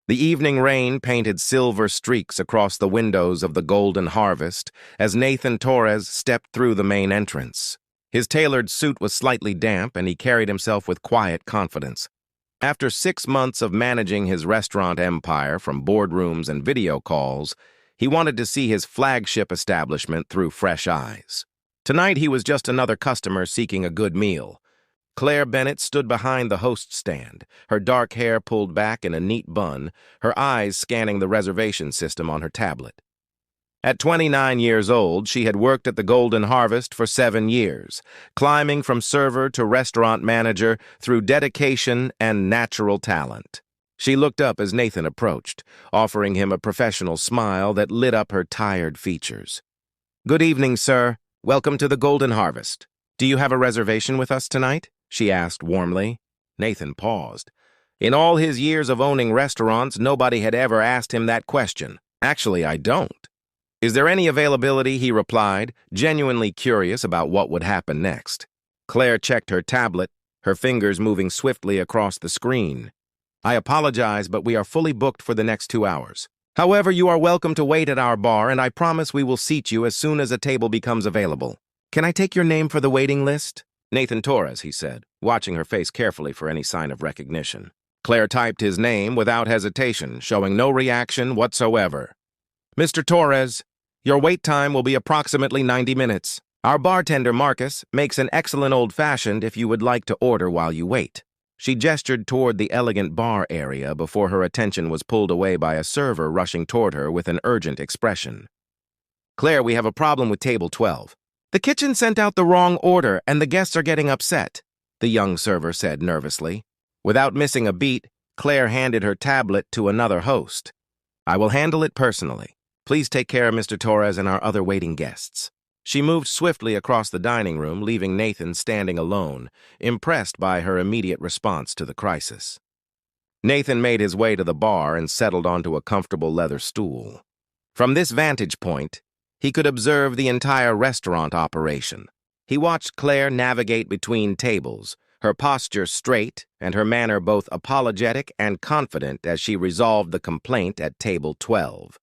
The evening rain painted silver streaks across the windows of the Golden Harvest as Nathan Torres stepped through the main entrance. His tailored suit was slightly damp, and he carried himself with quiet confidence. After 6 months of managing his restaurant empire from boardrooms and video calls, he wanted to see his flagship establishment through fresh eyes. Tonight he was just another customer seeking a good meal. Claire Bennett stood behind the host stand, her dark hair pulled back in a neat bun, her eyes scanning the reservation system on her tablet. At 29 years old, she had worked at the Golden Harvest for 7 years, climbing from server to restaurant manager through dedication and natural talent. She looked up as Nathan approached, offering him a professional smile that lit up her tired features. "Good evening, sir. Welcome to the Golden Harvest. Do you have a reservation with us tonight?" she asked warmly. Nathan paused. In all his years of owning restaurants, nobody had ever asked him that question. "Actually, I don't." "Is there any availability?" he replied, genuinely curious about what would happen next. Claire checked her tablet, her fingers moving swiftly across the screen. "I apologize, but we are fully booked for the next 2 hours. However, you are welcome to wait at our bar, and I promise we will seat you as soon as a table becomes available. Can I take your name for the waiting list?" "Nathan Torres," he said, watching her face carefully for any sign of recognition. Claire typed his name without hesitation, showing no reaction whatsoever. "Mr. Torres, your wait time will be approximately 90 minutes. Our bartender, Marcus, makes an excellent old-fashioned if you would like to order while you wait." She gestured toward the elegant bar area before her attention was pulled away by a server rushing toward her with an urgent expression. "Claire, we have a problem with table 12. The kitchen sent out the wrong order, and the guests are getting upset," the young server said nervously. Without missing a beat, Claire handed her tablet to another host. "I will handle it personally. Please take care of Mr. Torres and our other waiting guests." She moved swiftly across the dining room, leaving Nathan standing alone, impressed by her immediate response to the crisis. Nathan made his way to the bar and settled onto a comfortable leather stool. From this vantage point, he could observe the entire restaurant operation. He watched Claire navigate between tables, her posture straight and her manner both apologetic and confident as she resolved the complaint at table 12.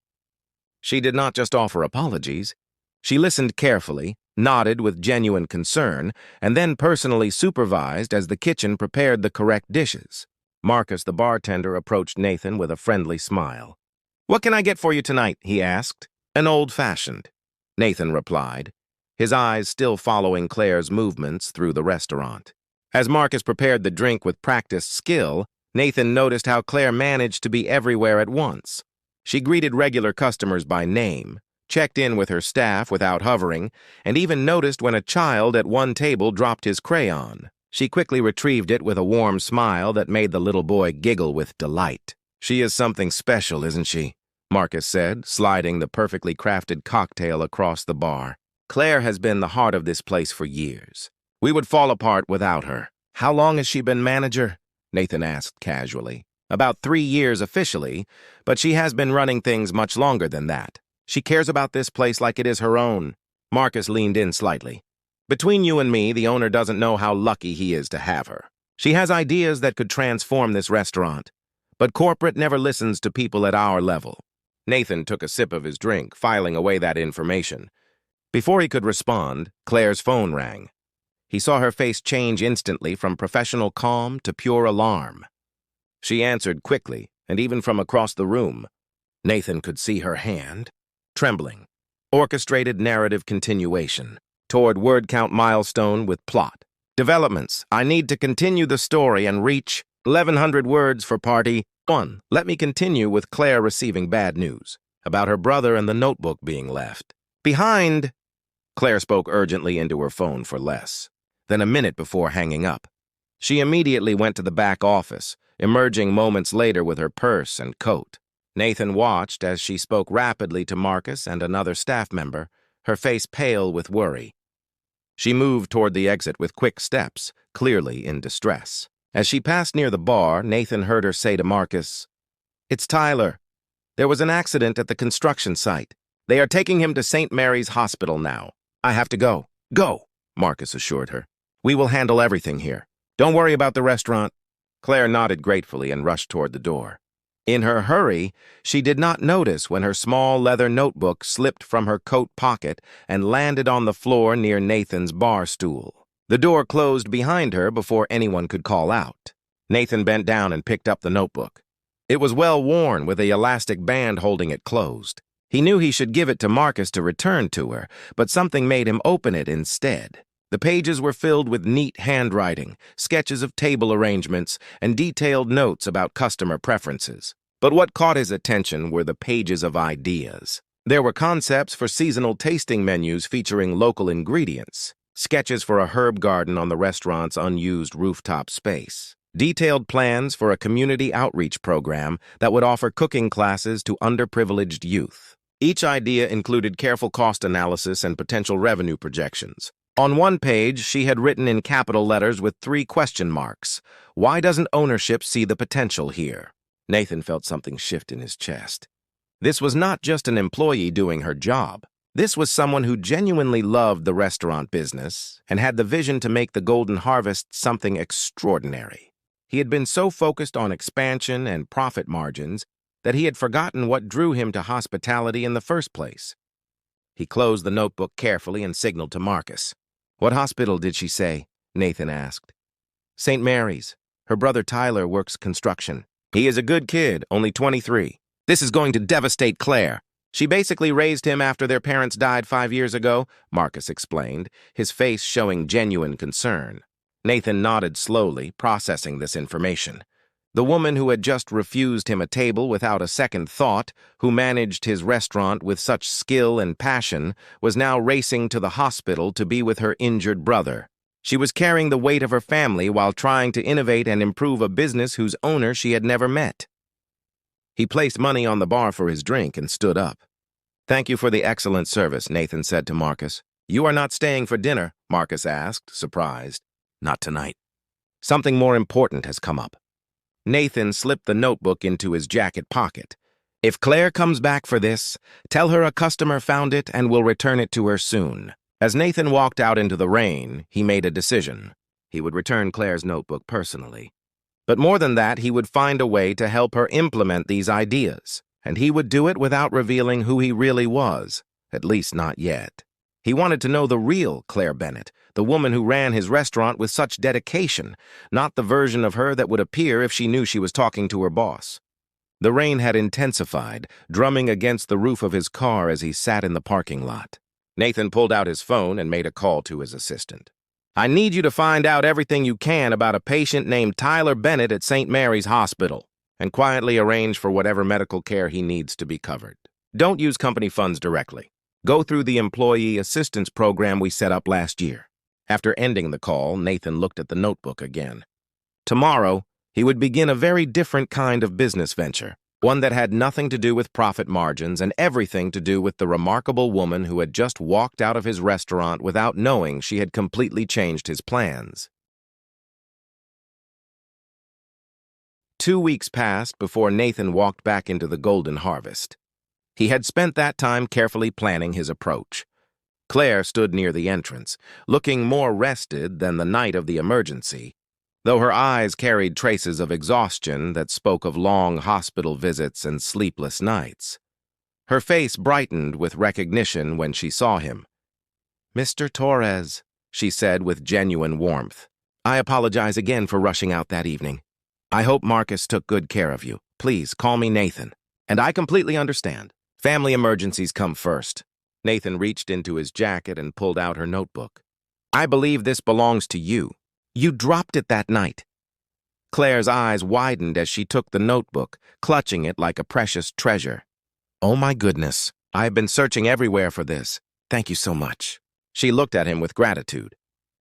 She did not just offer apologies. She listened carefully, nodded with genuine concern, and then personally supervised as the kitchen prepared the correct dishes. Marcus, the bartender, approached Nathan with a friendly smile. "What can I get for you tonight?" he asked. "An old-fashioned," Nathan replied, his eyes still following Claire's movements through the restaurant. As Marcus prepared the drink with practiced skill, Nathan noticed how Claire managed to be everywhere at once. She greeted regular customers by name, checked in with her staff without hovering, and even noticed when a child at one table dropped his crayon. She quickly retrieved it with a warm smile that made the little boy giggle with delight. "She is something special, isn't she?" Marcus said, sliding the perfectly crafted cocktail across the bar. "Claire has been the heart of this place for years. We would fall apart without her." "How long has she been manager?" Nathan asked casually. "About 3 years officially, but she has been running things much longer than that. She cares about this place like it is her own." Marcus leaned in slightly. "Between you and me, the owner doesn't know how lucky he is to have her. She has ideas that could transform this restaurant, but corporate never listens to people at our level." Nathan took a sip of his drink, filing away that information. Before he could respond, Claire's phone rang. He saw her face change instantly from professional calm to pure alarm. She answered quickly, and even from across the room, Nathan could see her hand trembling. Orchestrated narrative continuation toward word count milestone with plot. Developments. I need to continue the story and reach 1,100 words for party 1. Let me continue with Claire receiving bad news about her brother and the notebook being left behind. Claire spoke urgently into her phone for less than a minute before hanging up. She immediately went to the back office, emerging moments later with her purse and coat. Nathan watched as she spoke rapidly to Marcus and another staff member, her face pale with worry. She moved toward the exit with quick steps, clearly in distress. As she passed near the bar, Nathan heard her say to Marcus, "It's Tyler. There was an accident at the construction site. They are taking him to St. Mary's Hospital now. I have to go." "Go," Marcus assured her. "We will handle everything here. Don't worry about the restaurant." Claire nodded gratefully and rushed toward the door. In her hurry, she did not notice when her small leather notebook slipped from her coat pocket and landed on the floor near Nathan's bar stool. The door closed behind her before anyone could call out. Nathan bent down and picked up the notebook. It was well worn, with an elastic band holding it closed. He knew he should give it to Marcus to return to her, but something made him open it instead. The pages were filled with neat handwriting, sketches of table arrangements, and detailed notes about customer preferences. But what caught his attention were the pages of ideas. There were concepts for seasonal tasting menus featuring local ingredients, sketches for a herb garden on the restaurant's unused rooftop space, detailed plans for a community outreach program that would offer cooking classes to underprivileged youth. Each idea included careful cost analysis and potential revenue projections. On one page, she had written in capital letters with 3 question marks. Why doesn't ownership see the potential here? Nathan felt something shift in his chest. This was not just an employee doing her job. This was someone who genuinely loved the restaurant business and had the vision to make the Golden Harvest something extraordinary. He had been so focused on expansion and profit margins that he had forgotten what drew him to hospitality in the first place. He closed the notebook carefully and signaled to Marcus. "What hospital did she say?" Nathan asked. "St. Mary's. Her brother Tyler works construction. He is a good kid, only 23. This is going to devastate Claire. She basically raised him after their parents died 5 years ago," Marcus explained, his face showing genuine concern. Nathan nodded slowly, processing this information. The woman who had just refused him a table without a second thought, who managed his restaurant with such skill and passion, was now racing to the hospital to be with her injured brother. She was carrying the weight of her family while trying to innovate and improve a business whose owner she had never met. He placed money on the bar for his drink and stood up. "Thank you for the excellent service," Nathan said to Marcus. "You are not staying for dinner?" Marcus asked, surprised. "Not tonight. Something more important has come up." Nathan slipped the notebook into his jacket pocket. "If Claire comes back for this, tell her a customer found it and will return it to her soon." As Nathan walked out into the rain, he made a decision. He would return Claire's notebook personally. But more than that, he would find a way to help her implement these ideas, and he would do it without revealing who he really was, at least not yet. He wanted to know the real Claire Bennett, the woman who ran his restaurant with such dedication, not the version of her that would appear if she knew she was talking to her boss. The rain had intensified, drumming against the roof of his car as he sat in the parking lot. Nathan pulled out his phone and made a call to his assistant. "I need you to find out everything you can about a patient named Tyler Bennett at St. Mary's Hospital, and quietly arrange for whatever medical care he needs to be covered. Don't use company funds directly. Go through the employee assistance program we set up last year." After ending the call, Nathan looked at the notebook again. Tomorrow, he would begin a very different kind of business venture, one that had nothing to do with profit margins and everything to do with the remarkable woman who had just walked out of his restaurant without knowing she had completely changed his plans. 2 weeks passed before Nathan walked back into the Golden Harvest. He had spent that time carefully planning his approach. Claire stood near the entrance, looking more rested than the night of the emergency, though her eyes carried traces of exhaustion that spoke of long hospital visits and sleepless nights. Her face brightened with recognition when she saw him. "Mr. Torres," she said with genuine warmth. "I apologize again for rushing out that evening. I hope Marcus took good care of you. Please call me Nathan. And I completely understand. Family emergencies come first." Nathan reached into his jacket and pulled out her notebook. "I believe this belongs to you. You dropped it that night." Claire's eyes widened as she took the notebook, clutching it like a precious treasure. "Oh my goodness, I have been searching everywhere for this. Thank you so much." She looked at him with gratitude.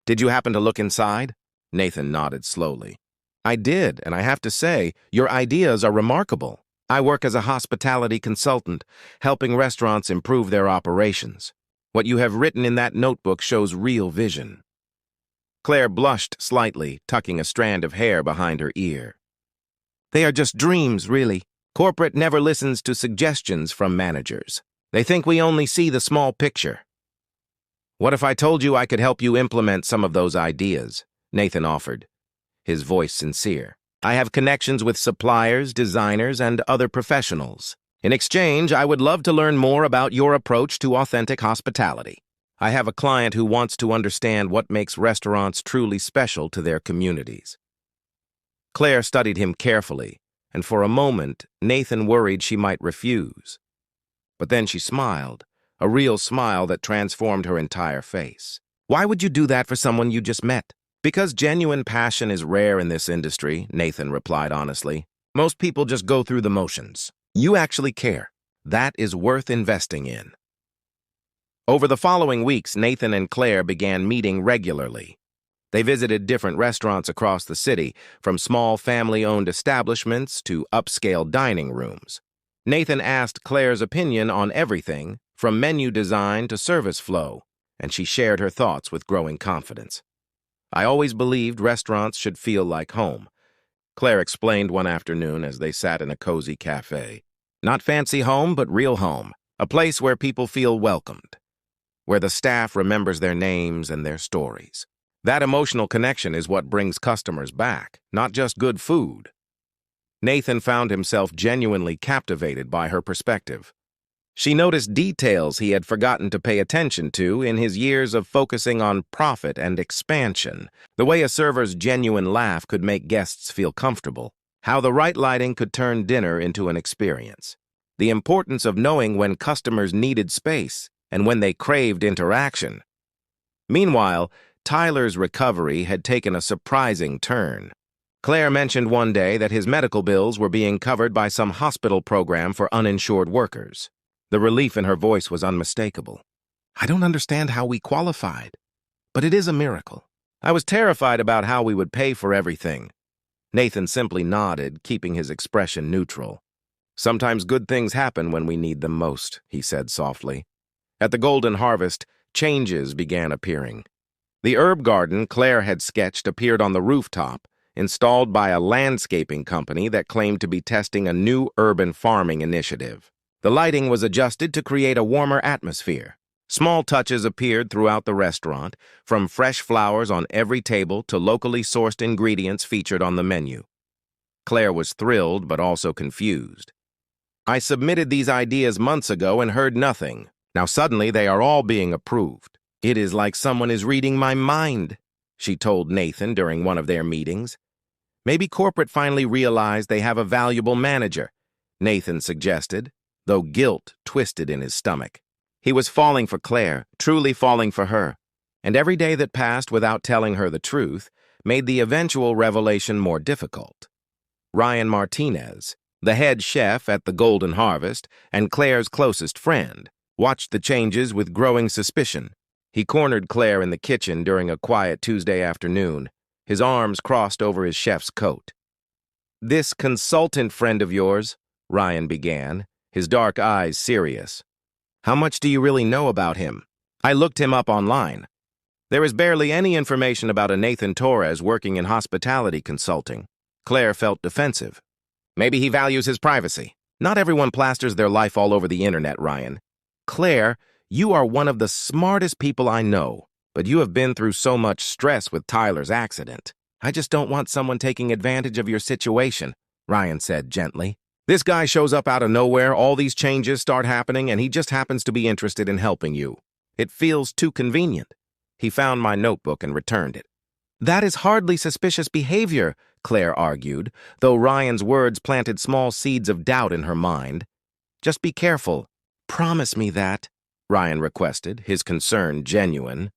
"Did you happen to look inside?" Nathan nodded slowly. "I did, and I have to say, your ideas are remarkable. I work as a hospitality consultant, helping restaurants improve their operations. What you have written in that notebook shows real vision." Claire blushed slightly, tucking a strand of hair behind her ear. "They are just dreams, really. Corporate never listens to suggestions from managers. They think we only see the small picture." "What if I told you I could help you implement some of those ideas?" Nathan offered, his voice sincere. I have connections with suppliers, designers, and other professionals. In exchange, I would love to learn more about your approach to authentic hospitality. I have a client who wants to understand what makes restaurants truly special to their communities." Claire studied him carefully, and for a moment, Nathan worried she might refuse. But then she smiled, a real smile that transformed her entire face. "Why would you do that for someone you just met?" "Because genuine passion is rare in this industry," Nathan replied honestly. "Most people just go through the motions. You actually care. That is worth investing in." Over the following weeks, Nathan and Claire began meeting regularly. They visited different restaurants across the city, from small family-owned establishments to upscale dining rooms. Nathan asked Claire's opinion on everything, from menu design to service flow, and she shared her thoughts with growing confidence. "I always believed restaurants should feel like home," Claire explained one afternoon as they sat in a cozy cafe. "Not fancy home, but real home. A place where people feel welcomed, where the staff remembers their names and their stories. That emotional connection is what brings customers back, not just good food." Nathan found himself genuinely captivated by her perspective. She noticed details he had forgotten to pay attention to in his years of focusing on profit and expansion. The way a server's genuine laugh could make guests feel comfortable. How the right lighting could turn dinner into an experience. The importance of knowing when customers needed space and when they craved interaction. Meanwhile, Tyler's recovery had taken a surprising turn. Claire mentioned one day that his medical bills were being covered by some hospital program for uninsured workers. The relief in her voice was unmistakable. "I don't understand how we qualified, but it is a miracle. I was terrified about how we would pay for everything." Nathan simply nodded, keeping his expression neutral. "Sometimes good things happen when we need them most," he said softly. At the Golden Harvest, changes began appearing. The herb garden Claire had sketched appeared on the rooftop, installed by a landscaping company that claimed to be testing a new urban farming initiative. The lighting was adjusted to create a warmer atmosphere. Small touches appeared throughout the restaurant, from fresh flowers on every table to locally sourced ingredients featured on the menu. Claire was thrilled but also confused. "I submitted these ideas months ago and heard nothing. Now suddenly they are all being approved. It is like someone is reading my mind," she told Nathan during one of their meetings. "Maybe corporate finally realized they have a valuable manager," Nathan suggested, though guilt twisted in his stomach. He was falling for Claire, truly falling for her, and every day that passed without telling her the truth made the eventual revelation more difficult. Ryan Martinez, the head chef at the Golden Harvest and Claire's closest friend, watched the changes with growing suspicion. He cornered Claire in the kitchen during a quiet Tuesday afternoon, his arms crossed over his chef's coat. "This consultant friend of yours," Ryan began, his dark eyes serious. "How much do you really know about him?" "I looked him up online. There is barely any information about a Nathan Torres working in hospitality consulting." Claire felt defensive. "Maybe he values his privacy. Not everyone plasters their life all over the internet, Ryan." "Claire, you are one of the smartest people I know, but you have been through so much stress with Tyler's accident. I just don't want someone taking advantage of your situation," Ryan said gently. "This guy shows up out of nowhere, all these changes start happening, and he just happens to be interested in helping you. It feels too convenient." He found my notebook and returned it. "That is hardly suspicious behavior," Claire argued, though Ryan's words planted small seeds of doubt in her mind. "Just be careful. Promise me that," Ryan requested, his concern genuine.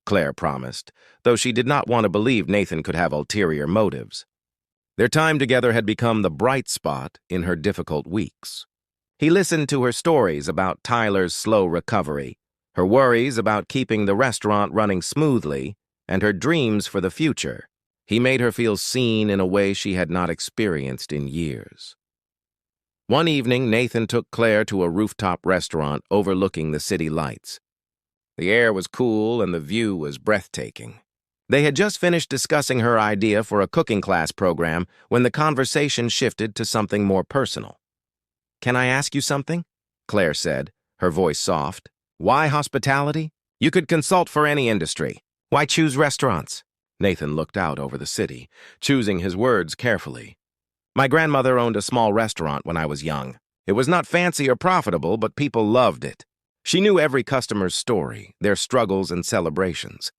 Claire promised, though she did not want to believe Nathan could have ulterior motives. Their time together had become the bright spot in her difficult weeks. He listened to her stories about Tyler's slow recovery, her worries about keeping the restaurant running smoothly, and her dreams for the future. He made her feel seen in a way she had not experienced in years. One evening, Nathan took Claire to a rooftop restaurant overlooking the city lights. The air was cool and the view was breathtaking. They had just finished discussing her idea for a cooking class program when the conversation shifted to something more personal. "Can I ask you something?" Claire said, her voice soft. "Why hospitality? You could consult for any industry. Why choose restaurants?" Nathan looked out over the city, choosing his words carefully. My grandmother owned a small restaurant when I was young. It was not fancy or profitable, but people loved it. She knew every customer's story, their struggles and celebrations.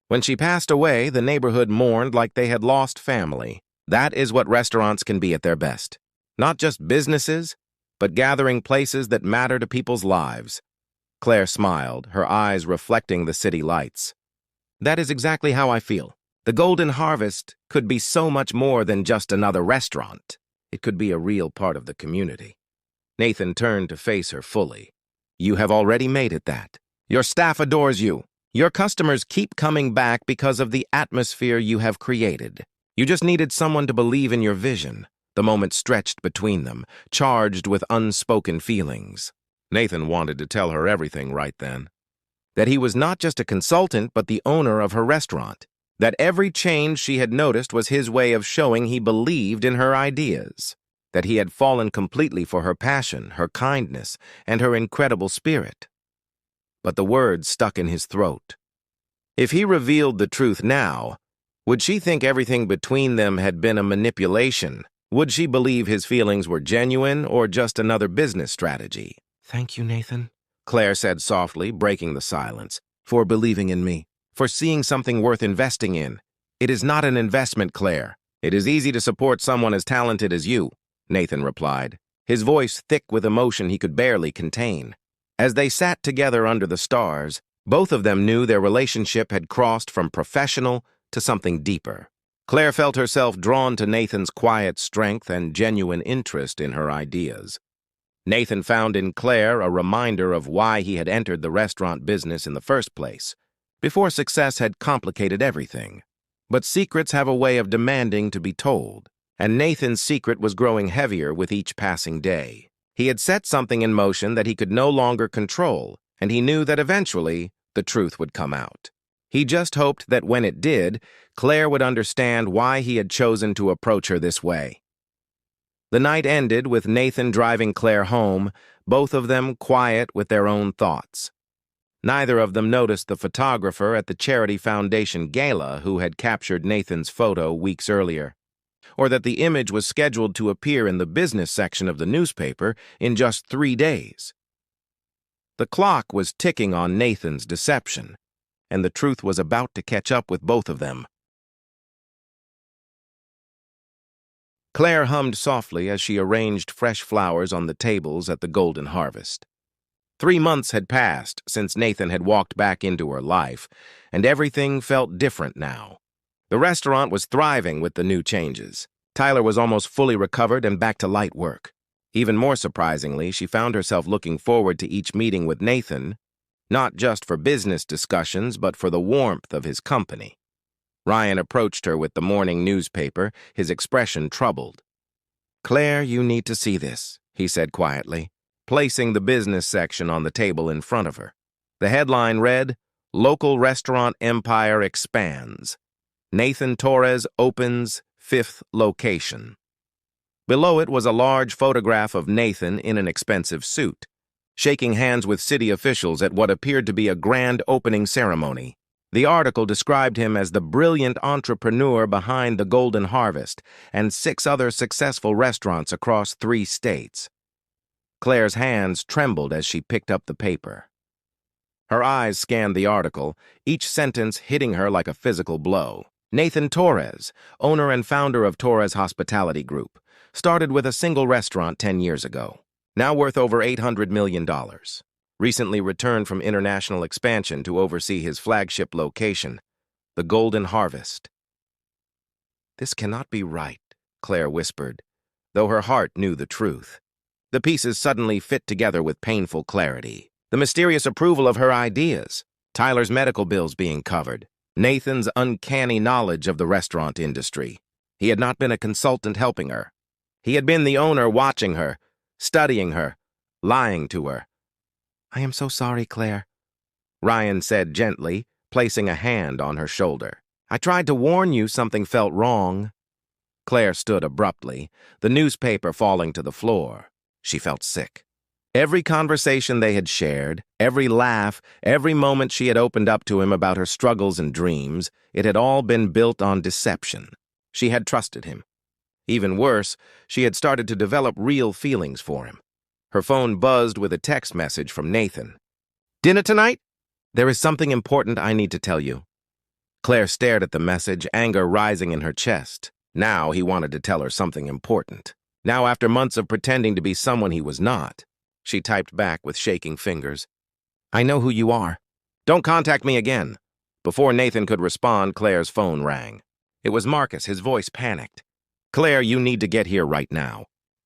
When she passed away, the neighborhood mourned like they had lost family. That is what restaurants can be at their best. Not just businesses, but gathering places that matter to people's lives. Claire smiled, her eyes reflecting the city lights. That is exactly how I feel. The Golden Harvest could be so much more than just another restaurant. It could be a real part of the community. Nathan turned to face her fully. You have already made it that. Your staff adores you. Your customers keep coming back because of the atmosphere you have created. You just needed someone to believe in your vision. The moment stretched between them, charged with unspoken feelings. Nathan wanted to tell her everything right then. That he was not just a consultant, but the owner of her restaurant. That every change she had noticed was his way of showing he believed in her ideas. That he had fallen completely for her passion, her kindness, and her incredible spirit. But the words stuck in his throat. If he revealed the truth now, would she think everything between them had been a manipulation? Would she believe his feelings were genuine or just another business strategy? Thank you, Nathan, Claire said softly, breaking the silence, for believing in me, for seeing something worth investing in. It is not an investment, Claire. It is easy to support someone as talented as you, Nathan replied, his voice thick with emotion he could barely contain. As they sat together under the stars, both of them knew their relationship had crossed from professional to something deeper. Claire felt herself drawn to Nathan's quiet strength and genuine interest in her ideas. Nathan found in Claire a reminder of why he had entered the restaurant business in the first place, before success had complicated everything. But secrets have a way of demanding to be told, and Nathan's secret was growing heavier with each passing day. He had set something in motion that he could no longer control, and he knew that eventually the truth would come out. He just hoped that when it did, Claire would understand why he had chosen to approach her this way. The night ended with Nathan driving Claire home, both of them quiet with their own thoughts. Neither of them noticed the photographer at the Charity Foundation gala who had captured Nathan's photo weeks earlier, or that the image was scheduled to appear in the business section of the newspaper in just 3 days. The clock was ticking on Nathan's deception, and the truth was about to catch up with both of them. Claire hummed softly as she arranged fresh flowers on the tables at the Golden Harvest. 3 months had passed since Nathan had walked back into her life, and everything felt different now. The restaurant was thriving with the new changes. Tyler was almost fully recovered and back to light work. Even more surprisingly, she found herself looking forward to each meeting with Nathan, not just for business discussions, but for the warmth of his company. Ryan approached her with the morning newspaper, his expression troubled. "Claire, you need to see this," he said quietly, placing the business section on the table in front of her. The headline read, "Local Restaurant Empire Expands. Nathan Torres opens 5th location." Below it was a large photograph of Nathan in an expensive suit, shaking hands with city officials at what appeared to be a grand opening ceremony. The article described him as the brilliant entrepreneur behind the Golden Harvest and 6 other successful restaurants across 3 states. Claire's hands trembled as she picked up the paper. Her eyes scanned the article, each sentence hitting her like a physical blow. Nathan Torres, owner and founder of Torres Hospitality Group, started with a single restaurant 10 years ago, now worth over $800 million. Recently returned from international expansion to oversee his flagship location, the Golden Harvest. "This cannot be right," Claire whispered, though her heart knew the truth. The pieces suddenly fit together with painful clarity. The mysterious approval of her ideas, Tyler's medical bills being covered, Nathan's uncanny knowledge of the restaurant industry. He had not been a consultant helping her. He had been the owner watching her, studying her, lying to her. "I am so sorry, Claire," Ryan said gently, placing a hand on her shoulder. "I tried to warn you something felt wrong." Claire stood abruptly, the newspaper falling to the floor. She felt sick. Every conversation they had shared, every laugh, every moment she had opened up to him about her struggles and dreams, it had all been built on deception. She had trusted him. Even worse, she had started to develop real feelings for him. Her phone buzzed with a text message from Nathan. "Dinner tonight? There is something important I need to tell you." Claire stared at the message, anger rising in her chest. Now he wanted to tell her something important. Now, after months of pretending to be someone he was not. She typed back with shaking fingers. "I know who you are. Don't contact me again." Before Nathan could respond, Claire's phone rang. It was Marcus, his voice panicked. "Claire, you need to get here right now.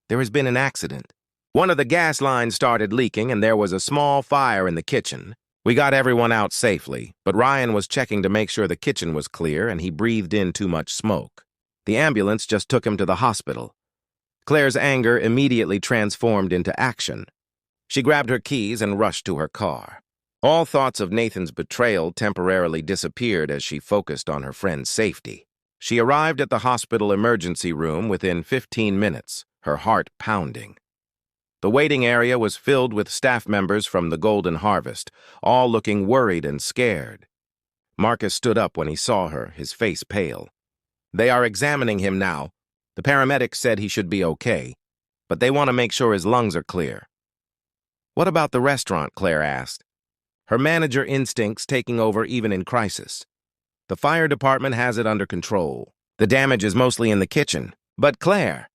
There has been an accident. One of the gas lines started leaking and there was a small fire in the kitchen. We got everyone out safely, but Ryan was checking to make sure the kitchen was clear and he breathed in too much smoke. The ambulance just took him to the hospital." Claire's anger immediately transformed into action. She grabbed her keys and rushed to her car. All thoughts of Nathan's betrayal temporarily disappeared as she focused on her friend's safety. She arrived at the hospital emergency room within 15 minutes, her heart pounding. The waiting area was filled with staff members from the Golden Harvest, all looking worried and scared. Marcus stood up when he saw her, his face pale. "They are examining him now. The paramedics said he should be okay, but they want to make sure his lungs are clear." "What about the restaurant?" Claire asked, her manager instincts taking over even in crisis. "The fire department has it under control. The damage is mostly in the kitchen. But Claire,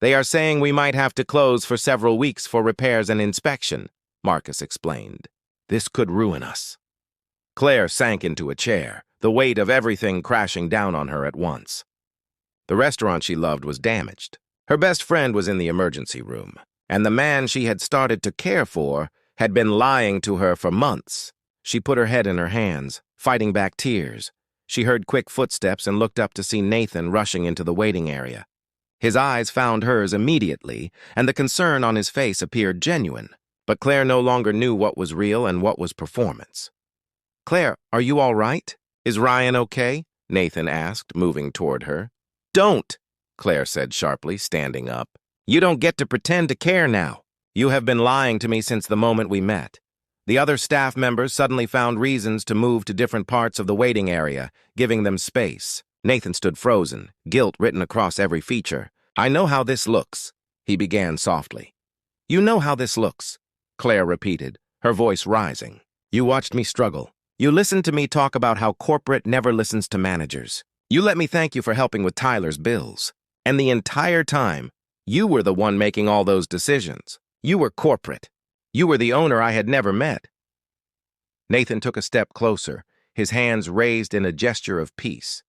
they are saying we might have to close for several weeks for repairs and inspection," Marcus explained. "This could ruin us." Claire sank into a chair, the weight of everything crashing down on her at once. The restaurant she loved was damaged. Her best friend was in the emergency room, and the man she had started to care for had been lying to her for months. She put her head in her hands, fighting back tears. She heard quick footsteps and looked up to see Nathan rushing into the waiting area. His eyes found hers immediately, and the concern on his face appeared genuine. But Claire no longer knew what was real and what was performance. "Claire, are you all right? Is Ryan okay?" Nathan asked, moving toward her. "Don't," Claire said sharply, standing up. "You don't get to pretend to care now. You have been lying to me since the moment we met." The other staff members suddenly found reasons to move to different parts of the waiting area, giving them space. Nathan stood frozen, guilt written across every feature. "I know how this looks," he began softly. "You know how this looks," Claire repeated, her voice rising. "You watched me struggle. You listened to me talk about how corporate never listens to managers. You let me thank you for helping with Tyler's bills. And the entire time, you were the one making all those decisions. You were corporate. You were the owner I had never met." Nathan took a step closer, his hands raised in a gesture of peace.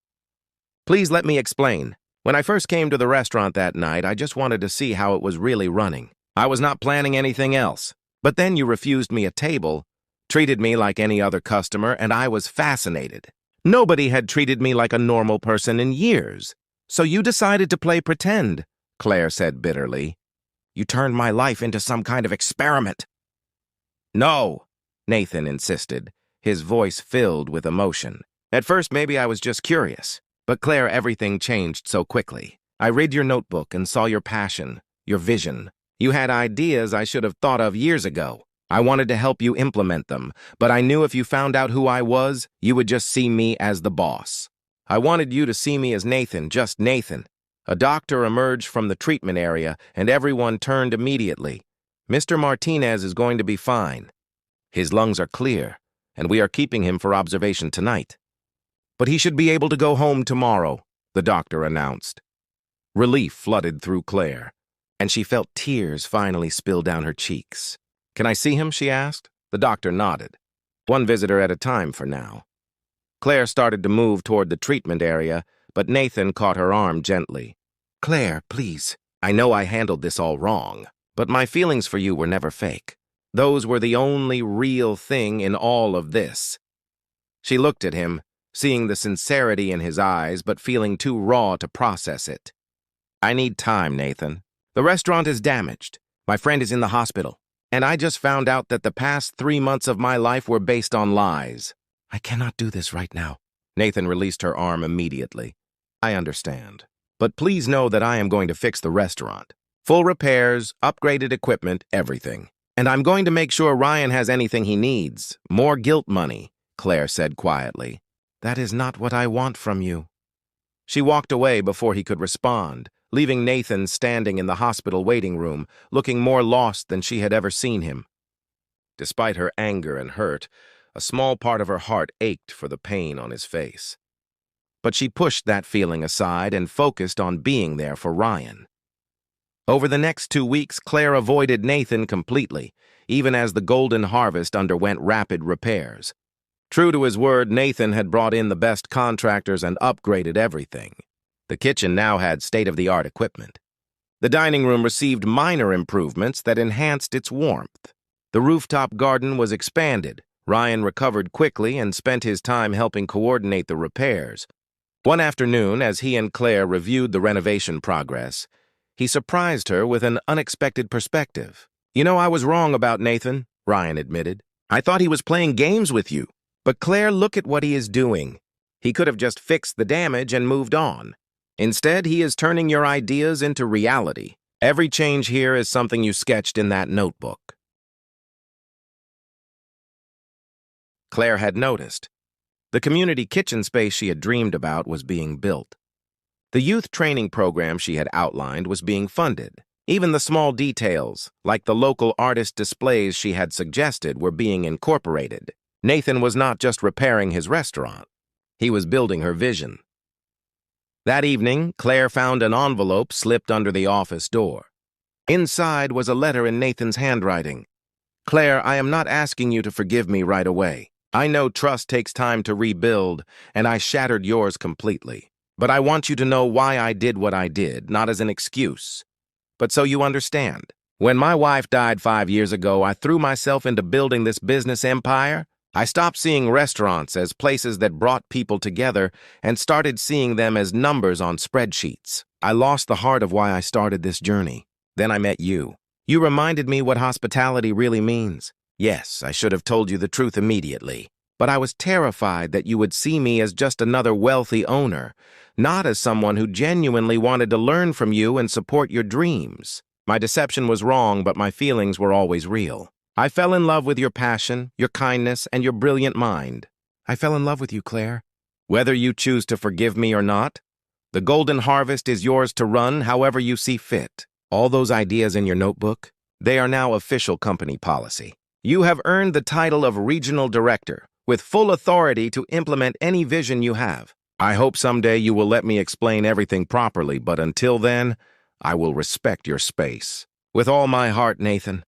"Please let me explain. When I first came to the restaurant that night, I just wanted to see how it was really running. I was not planning anything else. But then you refused me a table, treated me like any other customer, and I was fascinated. Nobody had treated me like a normal person in years. So you decided to play pretend," Claire said bitterly. "You turned my life into some kind of experiment." "No," Nathan insisted, his voice filled with emotion. "At first, maybe I was just curious. But Claire, everything changed so quickly. I read your notebook and saw your passion, your vision. You had ideas I should have thought of years ago. I wanted to help you implement them, but I knew if you found out who I was, you would just see me as the boss. I wanted you to see me as Nathan, just Nathan." A doctor emerged from the treatment area, and everyone turned immediately. "Mr. Martinez is going to be fine. His lungs are clear, and we are keeping him for observation tonight. But he should be able to go home tomorrow," the doctor announced. Relief flooded through Claire, and she felt tears finally spill down her cheeks. "Can I see him?" she asked. The doctor nodded. "One visitor at a time for now." Claire started to move toward the treatment area, but Nathan caught her arm gently. "Claire, please. I know I handled this all wrong, but my feelings for you were never fake. Those were the only real thing in all of this." She looked at him, seeing the sincerity in his eyes, but feeling too raw to process it. "I need time, Nathan. The restaurant is damaged. My friend is in the hospital. And I just found out that the past 3 months of my life were based on lies. I cannot do this right now." Nathan released her arm immediately. "I understand. But please know that I am going to fix the restaurant. Full repairs, upgraded equipment, everything. And I'm going to make sure Ryan has anything he needs. More guilt money, Claire said quietly. That is not what I want from you. She walked away before he could respond, leaving Nathan standing in the hospital waiting room, looking more lost than she had ever seen him. Despite her anger and hurt, a small part of her heart ached for the pain on his face. But she pushed that feeling aside and focused on being there for Ryan. Over the next 2 weeks, Claire avoided Nathan completely, even as the Golden Harvest underwent rapid repairs. True to his word, Nathan had brought in the best contractors and upgraded everything. The kitchen now had state-of-the-art equipment. The dining room received minor improvements that enhanced its warmth. The rooftop garden was expanded. Ryan recovered quickly and spent his time helping coordinate the repairs. One afternoon, as he and Claire reviewed the renovation progress, he surprised her with an unexpected perspective. You know, I was wrong about Nathan, Ryan admitted. I thought he was playing games with you. But Claire, look at what he is doing. He could have just fixed the damage and moved on. Instead, he is turning your ideas into reality. Every change here is something you sketched in that notebook. Claire had noticed. The community kitchen space she had dreamed about was being built. The youth training program she had outlined was being funded. Even the small details, like the local artist displays she had suggested, were being incorporated. Nathan was not just repairing his restaurant. He was building her vision. That evening, Claire found an envelope slipped under the office door. Inside was a letter in Nathan's handwriting. Claire, I am not asking you to forgive me right away. I know trust takes time to rebuild, and I shattered yours completely. But I want you to know why I did what I did, not as an excuse, but so you understand. When my wife died 5 years ago, I threw myself into building this business empire. I stopped seeing restaurants as places that brought people together and started seeing them as numbers on spreadsheets. I lost the heart of why I started this journey. Then I met you. You reminded me what hospitality really means. Yes, I should have told you the truth immediately, but I was terrified that you would see me as just another wealthy owner, not as someone who genuinely wanted to learn from you and support your dreams. My deception was wrong, but my feelings were always real. I fell in love with your passion, your kindness, and your brilliant mind. I fell in love with you, Claire. Whether you choose to forgive me or not, the Golden Harvest is yours to run however you see fit. All those ideas in your notebook, they are now official company policy. You have earned the title of Regional Director, with full authority to implement any vision you have. I hope someday you will let me explain everything properly, but until then, I will respect your space. With all my heart, Nathan.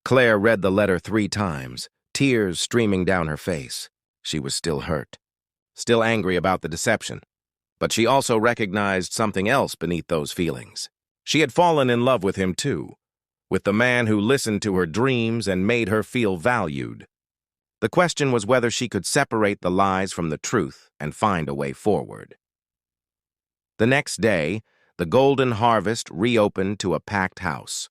Claire read the letter 3 times, tears streaming down her face. She was still hurt, still angry about the deception. But she also recognized something else beneath those feelings. She had fallen in love with him too, with the man who listened to her dreams and made her feel valued. The question was whether she could separate the lies from the truth and find a way forward. The next day, the Golden Harvest reopened to a packed house.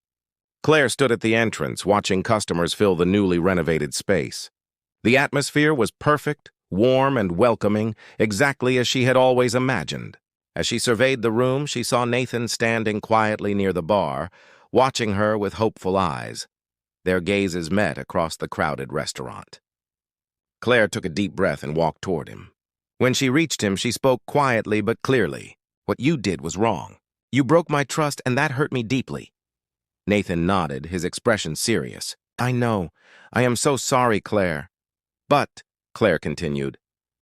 Claire stood at the entrance, watching customers fill the newly renovated space. The atmosphere was perfect, warm, and welcoming, exactly as she had always imagined. As she surveyed the room, she saw Nathan standing quietly near the bar, watching her with hopeful eyes. Their gazes met across the crowded restaurant. Claire took a deep breath and walked toward him. When she reached him, she spoke quietly but clearly. What you did was wrong. You broke my trust, and that hurt me deeply. Nathan nodded, his expression serious. I know. I am so sorry, Claire. But, Claire continued,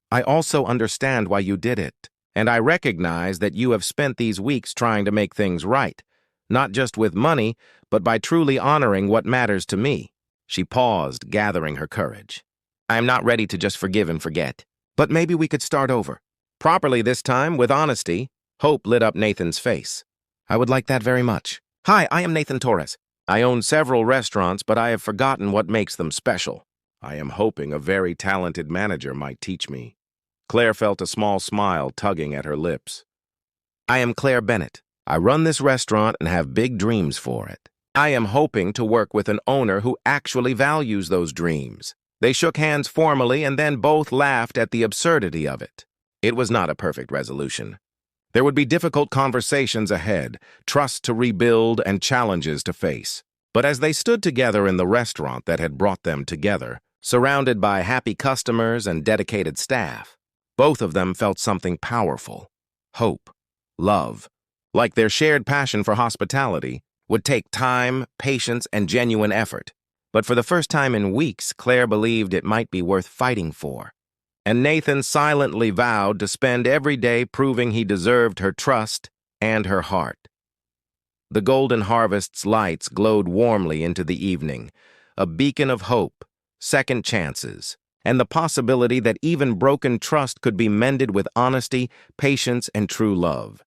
I also understand why you did it, and I recognize that you have spent these weeks trying to make things right, not just with money, but by truly honoring what matters to me. She paused, gathering her courage. I am not ready to just forgive and forget, but maybe we could start over. Properly this time, with honesty. Hope lit up Nathan's face. I would like that very much. Hi, I am Nathan Torres. I own several restaurants, but I have forgotten what makes them special. I am hoping a very talented manager might teach me. Claire felt a small smile tugging at her lips. I am Claire Bennett. I run this restaurant and have big dreams for it. I am hoping to work with an owner who actually values those dreams. They shook hands formally and then both laughed at the absurdity of it. It was not a perfect resolution. There would be difficult conversations ahead, trust to rebuild, and challenges to face. But as they stood together in the restaurant that had brought them together, surrounded by happy customers and dedicated staff, both of them felt something powerful: hope, love. Like their shared passion for hospitality would take time, patience, and genuine effort. But for the first time in weeks, Claire believed it might be worth fighting for. And Nathan silently vowed to spend every day proving he deserved her trust and her heart. The Golden Harvest's lights glowed warmly into the evening, a beacon of hope, second chances, and the possibility that even broken trust could be mended with honesty, patience, and true love.